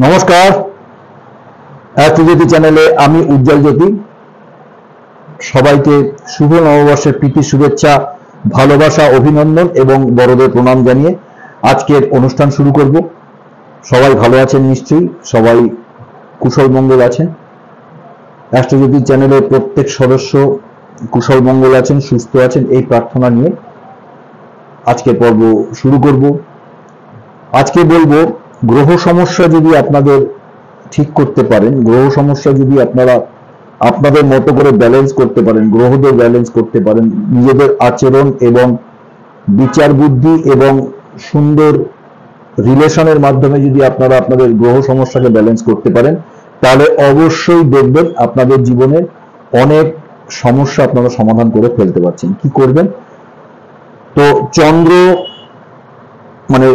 নমস্কার, অ্যাস্ট্রোজ্যোতি চ্যানেলে আমি উজ্জ্বল জ্যোতি। সবাইকে শুভ নববর্ষের প্রীতি শুভেচ্ছা, ভালোবাসা, অভিনন্দন এবং বড়দের প্রণাম জানিয়ে আজকের অনুষ্ঠান শুরু করব। সবাই ভালো আছেন নিশ্চয়ই, সবাই কুশল মঙ্গল আছেন। অ্যাস্ট্রোজ্যোতি চ্যানেলের প্রত্যেক সদস্য কুশল মঙ্গল আছেন, সুস্থ আছেন, এই প্রার্থনা নিয়ে আজকের পর্ব শুরু করব। আজকে বলবো, গ্রহ সমস্যা যদি আপনাদের ঠিক করতে পারেন, গ্রহ সমস্যা যদি আপনারা আপনাদের মতো করে ব্যালেন্স করতে পারেন, গ্রহদের ব্যালেন্স করতে পারেন, নিজেদের আচরণ এবং বিচার বুদ্ধি এবং সুন্দর রিলেশনের মাধ্যমে যদি আপনারা আপনাদের গ্রহ সমস্যাকে ব্যালেন্স করতে পারেন, তাহলে অবশ্যই দেখবেন আপনাদের জীবনে অনেক সমস্যা আপনারা সমাধান করে ফেলতে পারছেন। কি করবেন? তো চন্দ্র, মানে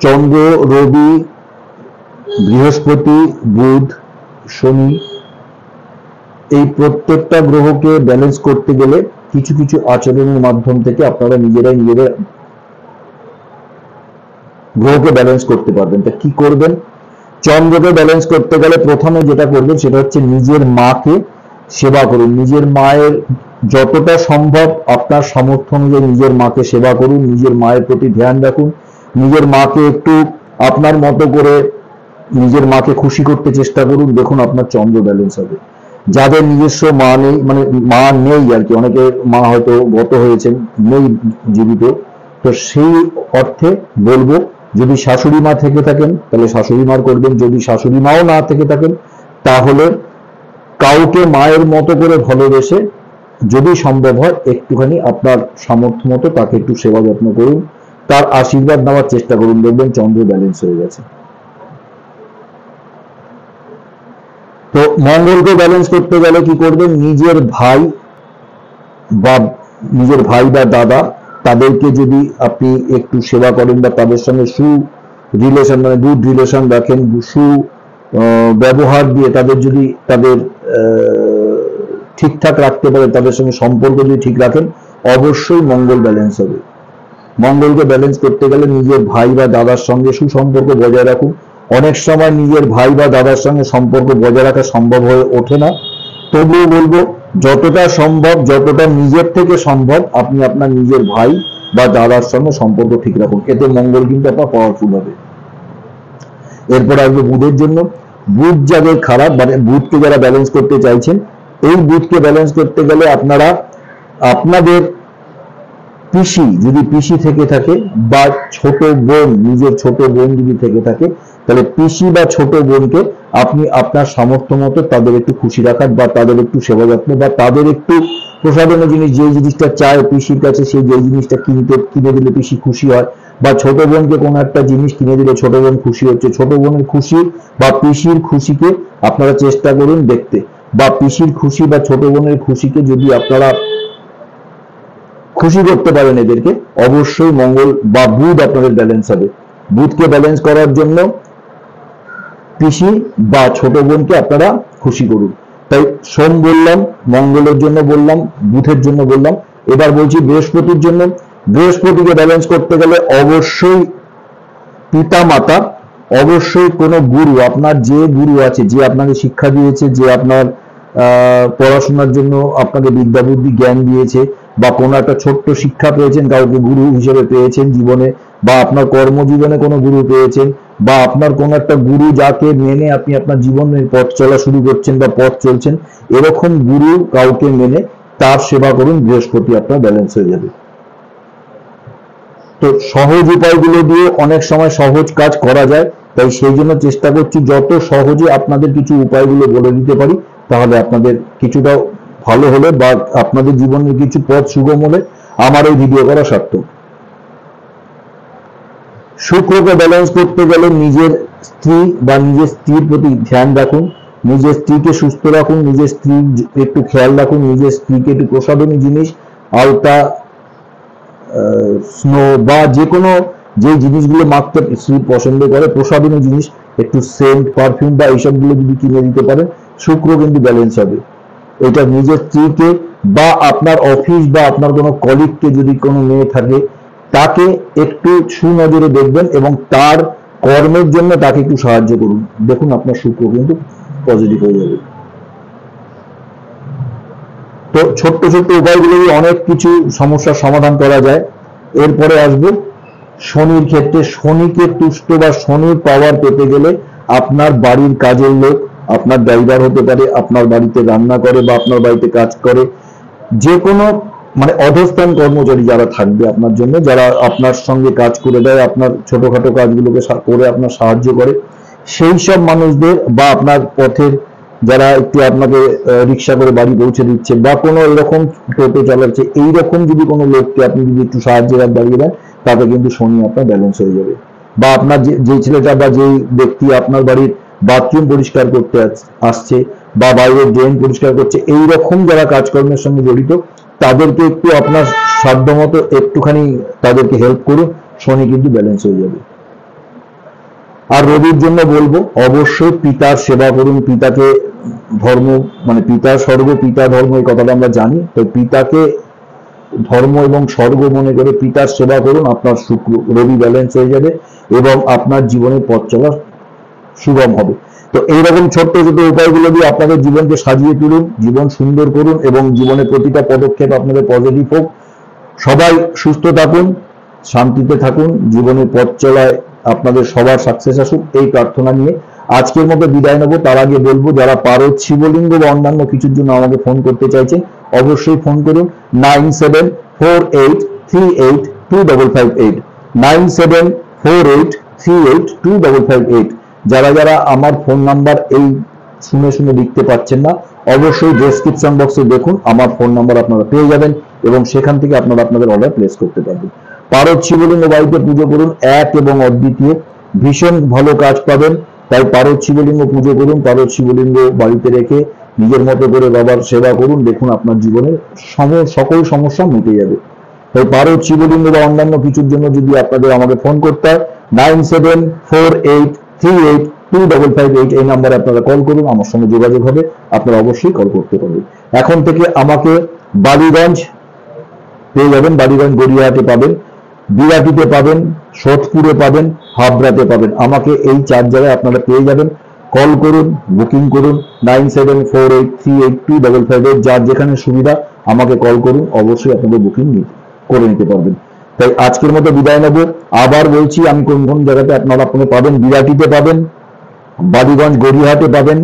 চন্দ্র, রবি, বৃহস্পতি, বুধ, শনি, এই প্রত্যেকটা গ্রহকে ব্যালেন্স করতে গেলে কিছু কিছু আচরণের মাধ্যম থেকে আপনারা নিজেরাই নিজেদের গ্রহকে ব্যালেন্স করতে পারবেন। তা কি করবেন? চন্দ্রকে ব্যালেন্স করতে গেলে প্রথমে যেটা করবেন সেটা হচ্ছে নিজের মাকে সেবা করুন। নিজের মায়ের যতটা সম্ভব আপনার সামর্থ্য অনুযায়ী নিজের মাকে সেবা করুন, নিজের মায়ের প্রতি ধ্যান রাখুন, নিজের মাকে একটু আপনার মতো করে নিজের মাকে খুশি করতে চেষ্টা করুন। দেখুন আপনার চন্দ্র ব্যালেন্স হবে। যাদের নিজস্ব মা নেই, মানে মা নেই আর কি, অনেকের মা হয়তো গত হয়েছেন, নেই জীবিত, তো সেই অর্থে বলবো, যদি শাশুড়ি মা থেকে থাকেন তাহলে শাশুড়ি মার করবেন, যদি শাশুড়ি মাও না থেকে থাকেন তাহলে কাউকে মায়ের মতো করে ভালোবেসে যদি সম্ভব হয় একটুখানি আপনার সামর্থ্য মতো তাকে একটু সেবা যত্ন করুন, তার আশীর্বাদ নেওয়ার চেষ্টা করুন, দেখবেন চন্দ্র ব্যালেন্স হয়ে গেছে। তো মঙ্গলকে ব্যালেন্স করতে গেলে কি করবেন? নিজের ভাই বা দাদা, তাদেরকে যদি আপনি একটু সেবা করেন বা তাদের সঙ্গে রিলেশন, মানে গুড রিলেশন রাখেন, ব্যবহার দিয়ে তাদের ঠিকঠাক রাখতে পারেন, তাদের সঙ্গে সম্পর্ক যদি ঠিক রাখেন, অবশ্যই মঙ্গল ব্যালেন্স হবে। মঙ্গলকে ব্যালেন্স করতে গেলে নিজের ভাই বা দাদার সঙ্গে সুসম্পর্ক বজায় রাখুন। অনেক সময় নিজের ভাই বা দাদার সঙ্গে সম্পর্ক বজায় রাখা সম্ভব হয়ে ওঠে না, তবুও বলবো যতটা সম্ভব, যতটা নিজের থেকে সম্ভব আপনি আপনার নিজের ভাই বা দাদার সঙ্গে সম্পর্ক ঠিক রাখুন। এতে মঙ্গল কিন্তু আপনার পাওয়ারফুল হবে। এরপর আসবে বুধের জন্য। বুধ যাদের খারাপ, মানে বুধকে যারা ব্যালেন্স করতে চাইছেন, এই বুধকে ব্যালেন্স করতে গেলে আপনারা আপনাদের পিসি থেকে থাকে বা ছোট বোন, নিজের ছোট বোন যদি থেকে থাকে, তাহলে পিসি বা ছোট বোনকে আপনি আপনার সামর্থ্য মতো তাদের একটু খুশি রাখার বা তাদের একটু সেবা যত্ন বা তাদের একটু প্রসাধনের জিনিস, যে জিনিসটা চায় পিসির কাছে, সেই যে জিনিসটা কিনে দিলে পিসি খুশি হয়, বা ছোট বোনকে কোনো একটা জিনিস কিনে দিলে ছোট বোন খুশি হচ্ছে, ছোট বোনের খুশি বা পিসির খুশিকে আপনারা চেষ্টা করুন দেখতে, বা পিসির খুশি বা ছোট বোনের খুশিকে যদি আপনারা খুশি করতে পারেন এদেরকে, অবশ্যই মঙ্গল বা বুধ আপনাদের ব্যালেন্স হবে। বুধকে ব্যালেন্স করার জন্য পিসি বা ছোট বোনকে আপনারা খুশি করুন। তাই সোম বললাম, মঙ্গলের জন্য বললাম, বুধের জন্য বললাম, এবার বলছি বৃহস্পতির জন্য। বৃহস্পতিকে ব্যালেন্স করতে গেলে অবশ্যই পিতা মাতা, অবশ্যই কোনো গুরু, আপনার যে গুরু আছে, যে আপনাকে শিক্ষা দিয়েছে, যে আপনার পড়াশোনার জন্য আপনাকে বিদ্যা বুদ্ধি জ্ঞান দিয়েছে, বা কোনো একটা ছোট্ট শিক্ষা পেয়েছেন, কাউকে গুরু হিসেবে পেয়েছেন জীবনে, বা আপনার কর্মজীবনে কোনো গুরু পেয়েছেন, বা আপনার কোনো একটা গুরু যাকে মেনে আপনি আপনার জীবনের পথ চলা শুরু করছেন বা পথ চলছেন, এরকম গুরু কাউকে মেনে তার সেবা করুন, বৃহস্পতি আপনার ব্যালেন্স হয়ে যাবে। তো সহজ উপায়গুলো দিয়ে অনেক সময় সহজ কাজ করা যায়, তাই সেই জন্য চেষ্টা করছি যত সহজে আপনাদের কিছু উপায়গুলো বলে দিতে পারি, তাহলে আপনাদের কিছুটা ভালো হলে বা আপনাদের জীবনের কিছু পথ সুগম হলে আমার এই ভিডিও করা সার্থক। শুক্রকে ব্যালেন্স করতে গেলে নিজের স্ত্রী বা নিজের স্ত্রীর প্রতি ধ্যান রাখুন, নিজের স্ত্রীকে সুস্থ রাখুন, নিজের স্ত্রীর একটু খেয়াল রাখুন, নিজের স্ত্রীকে একটু প্রসাধনী জিনিস, আলতা, স্নো বা যে কোনো যে জিনিসগুলো মাখতে স্ত্রী পছন্দ করে, প্রসাধনী জিনিস, একটু সেন্ট, পারফিউম বা এইসবগুলো যদি কিনে দিতে পারেন, শুক্র কিন্তু ব্যালেন্স হবে। এটা নিজের স্ত্রীকে বা আপনার অফিস বা আপনার কোনো কলিগকে, যদি কোনো মেয়ে থাকে, তাকে একটু সুনজরে দেখবেন এবং তার কর্মের জন্য তাকে একটু সাহায্য করুন, দেখুন আপনার শুক্র কিন্তু পজিটিভ হয়ে যাবে। তো ছোট্ট ছোট্ট উপায়গুলো অনেক কিছু সমস্যার সমাধান করা যায়। এরপরে আসবো শনির ক্ষেত্রে। শনিকে তুষ্ট বা শনির পাওয়ার পেতে গেলে আপনার বাড়ির কাজের লোক, আপনার ড্রাইভার হতে পারে, আপনার বাড়িতে রান্না করে বা আপনার বাড়িতে কাজ করে, যে কোনো মানে অধস্থান কর্মচারী যারা থাকবে আপনার জন্য, যারা আপনার সঙ্গে কাজ করে দেয়, আপনার ছোটখাটো কাজগুলোকে করে আপনার সাহায্য করে, সেই সব মানুষদের বা আপনার পথের যারা একটু আপনাকে রিক্সা করে বাড়ি পৌঁছে দিচ্ছে বা কোনো এরকম টোটো চালাচ্ছে, এইরকম যদি কোনো লোককে আপনি যদি একটু সাহায্যের হাত বাড়িয়ে দেন, তাতে কিন্তু শনি আপনার ব্যালেন্স হয়ে যাবে। বা আপনার যে ছেলেটা বা যেই ব্যক্তি আপনার বাড়ির বাথরুম পরিষ্কার করতে আসছে বা বাইরের ড্রেন পরিষ্কার করছে, এইরকম যারা কাজকর্মের সঙ্গে জড়িত, তাদেরকে একটু আপনার সাধ্যমতো একটুখানি তাদেরকে হেল্প করুন, শনি কিন্তু ব্যালেন্স হয়ে যাবে। আর রবির জন্য বলবো অবশ্যই পিতার সেবা করুন। পিতাকে ধর্ম মানে পিতা স্বর্গ পিতা ধর্ম, এই কথাটা আমরা জানি। তো পিতাকে ধর্ম এবং স্বর্গ মনে করে পিতার সেবা করুন, আপনার শুক্র রবি ব্যালেন্স হয়ে যাবে এবং আপনার জীবনের পথ চলা সুগম হবে। তো এইরকম ছোট্ট ছোট উপায়গুলো দিয়ে আপনাদের জীবনকে সাজিয়ে তুলুন, জীবন সুন্দর করুন এবং জীবনের প্রতিটা পদক্ষেপ আপনাদের পজিটিভ হোক। সবাই সুস্থ থাকুন, শান্তিতে থাকুন, জীবনের পথ চলায় আপনাদের সবার সাকসেস আসুক, এই প্রার্থনা নিয়ে আজকের মতো বিদায় নেব। তার আগে বলবো, যারা পারদ শিবলিঙ্গ বা অন্যান্য কিছুর জন্য আমাকে ফোন করতে চাইছেন, অবশ্যই ফোন করুন 9748382558 9748382558। যারা যারা আমার ফোন নাম্বার এই শুনে শুনে লিখতে পারছেন না, অবশ্যই ডেসক্রিপশন বক্সে দেখুন, আমার ফোন নাম্বার আপনারা পেয়ে যাবেন এবং সেখান থেকে আপনারা আপনাদের অর্ডার প্লেস করতে পারবেন। পারদ শিবলিঙ্গ বাড়িতে পুজো করুন, এক এবং অদ্বিতীয়, ভীষণ ভালো কাজ পাবেন। তাই পারদ শিবলিঙ্গ পুজো করুন, পারদ শিবলিঙ্গ বাড়িতে রেখে নিজের মতো করে বাবার সেবা করুন, দেখুন আপনার জীবনের সকল সমস্যা মিটে যাবে। তাই পারদ শিবলিঙ্গ বা অন্যান্য কিছুর জন্য যদি আপনাদের আমাকে ফোন করতে হয় 9748382558 এই নাম্বারে আপনারা কল করুন, আমার সঙ্গে যোগাযোগ হবে, আপনারা অবশ্যই কল করতে পারবেন। এখন থেকে আমাকে বালিগঞ্জ পেয়ে যাবেন, বালিগঞ্জ গড়িয়াহাটে পাবেন, বিরাটিতে পাবেন, সোদপুরে পাবেন, হাবড়াতে পাবেন। আমাকে এই 4 জায়গায় আপনারা পেয়ে যাবেন। কল করুন, বুকিং করুন 9748382558, যার যেখানে সুবিধা আমাকে কল করুন, অবশ্যই আপনাদের বুকিং করে নিতে পারবেন। তাই আজকের মতো বিদায় নেব। আবার বলছি, আমি কোন কোন জায়গাতে আপনারা পাবেন, বিরাটিতে পাবেন, বালিগঞ্জ গড়িয়াহাটে পাবেন,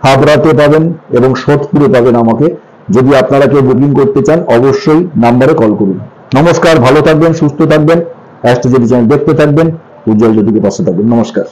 হাবড়াতে পাবেন এবং সোদপুরে পাবেন। আমাকে যদি আপনারা কেউ বুকিং করতে চান, অবশ্যই নাম্বারে কল করুন। নমস্কার, ভালো থাকবেন, সুস্থ থাকবেন, অ্যাস্ট্রো জ্যোতিষ চ্যানেল দেখতে থাকবেন, উজ্জ্বল জ্যোতিকে পাশে থাকবেন। নমস্কার।